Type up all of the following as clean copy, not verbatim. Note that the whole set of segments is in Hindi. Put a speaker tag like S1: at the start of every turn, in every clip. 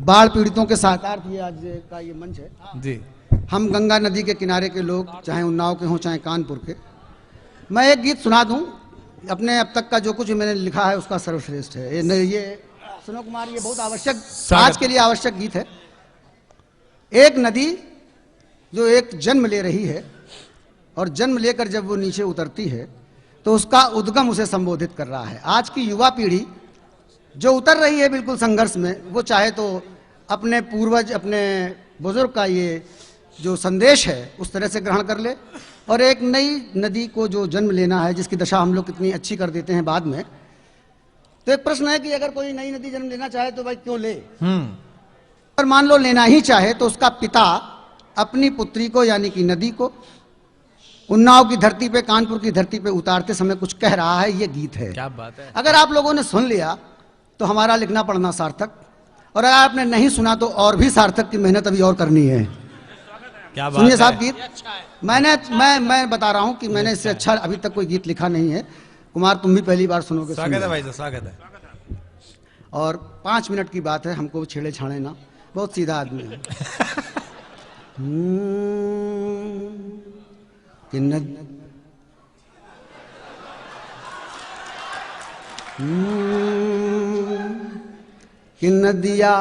S1: बाढ़ पीड़ितों के साथ ये आज का ये मंच है
S2: जी।
S1: हम गंगा नदी के किनारे के लोग, चाहे उन्नाव के हों चाहे कानपुर के। मैं एक गीत सुना दूं अपने अब तक का जो कुछ मैंने लिखा है उसका सर्वश्रेष्ठ है ये सुनो कुमार, ये बहुत आवश्यक आज के लिए आवश्यक गीत है। एक नदी जो एक जन्म ले रही है और जन्म लेकर जब वो नीचे उतरती है तो उसका उद्गम उसे संबोधित कर रहा है। आज की युवा पीढ़ी जो उतर रही है बिल्कुल संघर्ष में, वो चाहे तो अपने पूर्वज अपने बुजुर्ग का ये जो संदेश है उस तरह से ग्रहण कर ले, और एक नई नदी को जो जन्म लेना है जिसकी दशा हम लोग कितनी अच्छी कर देते हैं बाद में। तो एक प्रश्न है कि अगर कोई नई नदी जन्म लेना चाहे तो भाई क्यों ले, और मान लो लेना ही चाहे तो उसका पिता अपनी पुत्री को यानी कि नदी को उन्नाव की धरती पे, कानपुर की धरती पे उतारते समय कुछ कह रहा है। ये गीत है।
S2: क्या बात है।
S1: अगर आप लोगों ने सुन लिया तो हमारा लिखना पढ़ना सार्थक, और अगर आपने नहीं सुना तो और भी सार्थक की मेहनत अभी और करनी है।
S2: क्या बात
S1: सुनिए साहब गीत।
S2: मैं
S1: बता रहा हूं कि मैंने इससे अच्छा अभी तक कोई गीत लिखा नहीं है। कुमार तुम भी पहली बार सुनोगे।
S2: स्वागत है भाई साहब, स्वागत है।
S1: और 5 मिनट की बात है, हमको छेड़े छाड़े ना, बहुत सीधा आदमी है। कि नदिया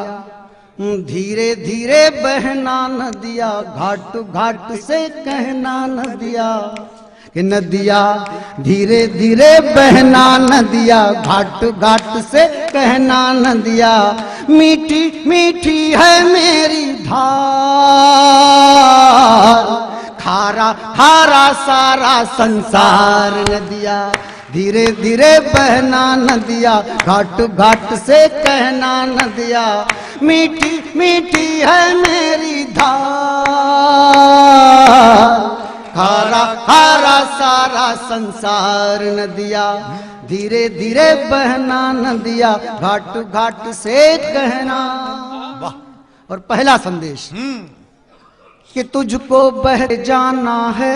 S1: धीरे धीरे बहना नदिया, घाट घाट से कहना नदिया। कि नदिया धीरे धीरे बहना नदिया, घाट घाट से कहना नदिया। मीठी मीठी है मेरी धार, खारा खारा सारा संसार। नदिया धीरे धीरे बहना नदिया, घाट घाट से कहना नदिया। मीठी मीठी है मेरी धार, खारा खारा सारा संसार। नदिया धीरे धीरे बहना नदिया, घाट घाट से कहना। और पहला संदेश कि तुझको बहते जाना है,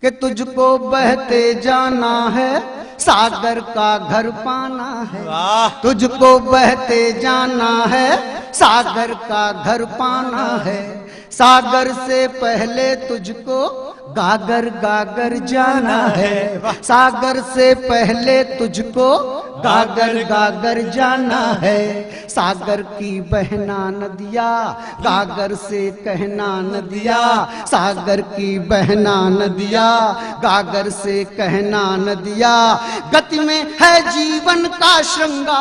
S1: कि तुझको बहते जाना है, सागर का घर पाना है। तुझको बहते जाना है, सागर का घर पाना है। सागर से पहले तुझको गागर गागर जाना है। सागर से पहले तुझको गागर गागर जाना है। सागर की बहना नदिया, गागर से कहना नदिया। सागर की बहना नदिया, गागर से कहना नदिया। गति में है जीवन का श्रृंगार,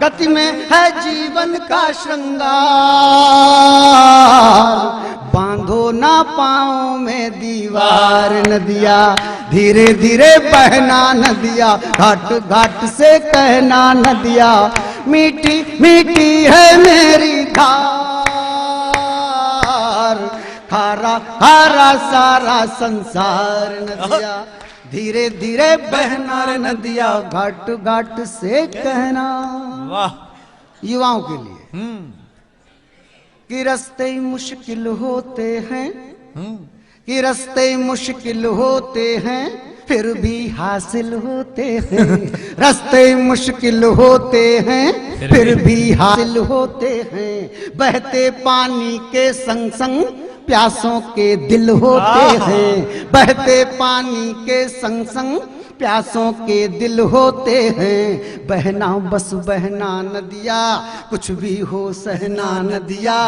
S1: गति में है जीवन का श्रृंगार। बांधो ना पाँव में दीवार। नदिया धीरे धीरे बहना नदिया, घाट घाट से कहना नदिया। मीठी मीठी है मेरी धार, खारा खारा सारा संसार। नदिया धीरे धीरे बहना नदिया, घाट घाट से कहना।
S2: वाह।
S1: युवाओं के लिए कि रास्ते मुश्किल होते हैं, कि रास्ते मुश्किल होते हैं, फिर भी हासिल होते हैं। रास्ते मुश्किल होते हैं, फिर भी हासिल होते हैं। बहते पानी के संग संग प्यासों के दिल होते हैं। बहते पानी के संग संग प्यासों के दिल होते हैं। बहना बस बहना नदिया, कुछ भी हो सहना नदिया।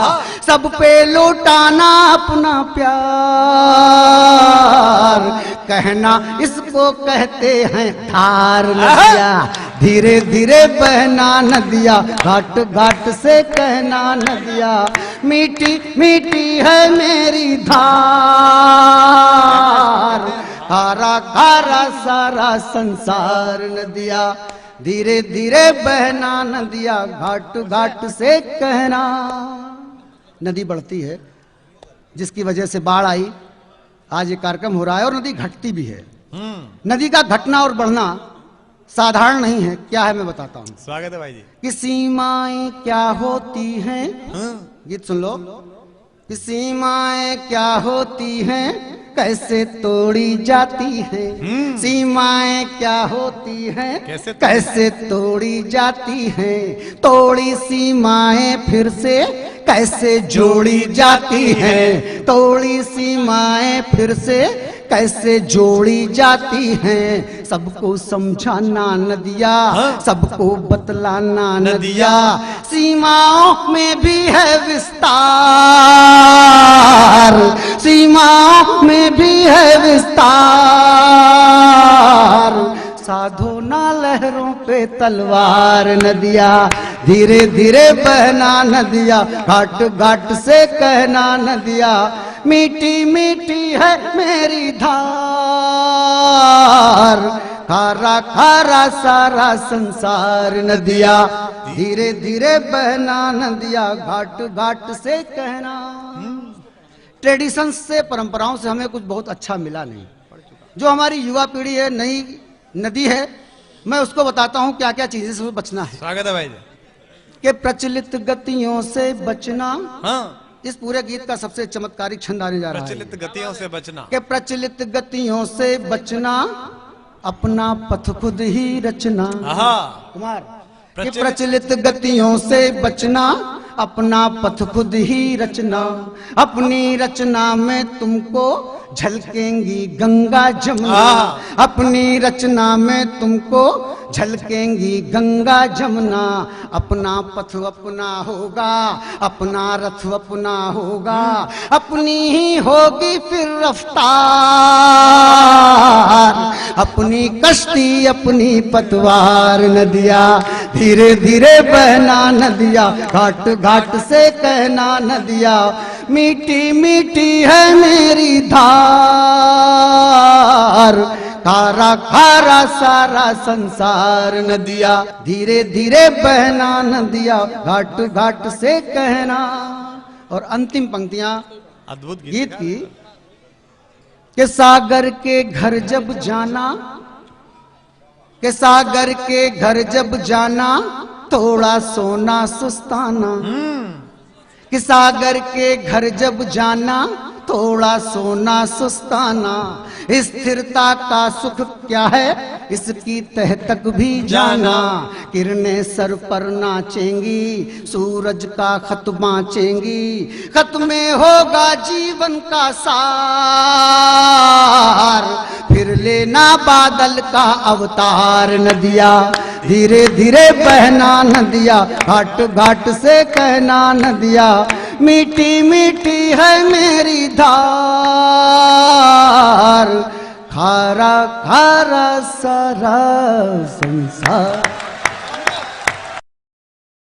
S1: सब पे लौटाना अपना प्यार, कहना इसको कहते हैं थार। नदिया धीरे धीरे बहना नदिया, घाट घाट से कहना नदिया। मीठी मीठी है मेरी धार, खारा खारा सारा संसार। नदिया धीरे धीरे बहना नदिया, घाट घाट से कहना। नदी बढ़ती है जिसकी वजह से बाढ़ आई, आज ये कार्यक्रम हो रहा है, और नदी घटती भी है। नदी का घटना और बढ़ना साधारण नहीं है। क्या है मैं बताता हूँ।
S2: स्वागत है भाई जी।
S1: कि सीमाएं क्या होती हैं, गीत सुन लो। कि सीमाएं क्या होती हैं, कैसे तोड़ी जाती हैं, सीमाएं क्या होती हैं, कैसे तोड़ी जाती हैं, तोड़ी सीमाएं फिर से कैसे जोड़ी जाती हैं, तोड़ी सीमाएं फिर से कैसे जोड़ी जाती हैं, सबको समझाना नदिया, सबको बतलाना नदिया, सीमाओं में भी है विस्तार, सीमाओं में भी है विस्तार, साधो ना लहरों पे तलवार नदिया, धीरे धीरे बहना नदिया, घाट घाट से कहना नदिया, मीठी मीठी है मेरी धार, खारा खारा सारा संसार नदिया, धीरे धीरे बहना नदिया, घाट घाट से कहना। ट्रेडिशन से, परंपराओं से हमें कुछ बहुत अच्छा मिला नहीं। जो हमारी युवा पीढ़ी है, नई नदी है, मैं उसको बताता हूं क्या क्या चीजें से बचना है।
S2: स्वागत है भाई जी।
S1: कि प्रचलित गतियों से बचना,
S2: हाँ,
S1: इस पूरे गीत का सबसे चमत्कारिक छंद आने जा रहा है।
S2: प्रचलित गतियों से बचना,
S1: कि प्रचलित गतियों से बचना, अपना पथ खुद ही रचना। कुमार, कि प्रचलित गतियों से बचना, अपना पथ खुद ही रचना, अपनी रचना में तुमको झलकेंगी गंगा जमुना, अपनी रचना में तुमको झलकेंगी गंगा जमुना, अपना पथ अपना होगा, अपना रथ अपना होगा, अपनी ही होगी फिर रफ्तार, अपनी कश्ती अपनी पतवार नदिया, धीरे धीरे बहना नदिया, घाट घाट से कहना नदिया, मीठी मीठी है मेरी धार, खारा खारा सारा संसार नदिया, धीरे धीरे बहना नदिया, घाट घाट से कहना। और अंतिम पंक्तियां
S2: अद्भुत
S1: गीत की, कि सागर के घर जब जाना, कि सागर के घर जब जाना, थोड़ा सोना सुस्ताना, कि सागर के घर जब जाना, थोड़ा सोना सुस्ताना, स्थिरता का सुख क्या है इसकी तह तक भी जाना, किरणें सर पर नाचेंगी, सूरज का खत बाँचेंगी, खत में होगा जीवन का सार, फिर लेना बादल का अवतार नदिया, धीरे धीरे बहना नदिया, घाट घाट से कहना नदिया, मीठी मीठी है मेरी धार, खारा खारा सारा संसार।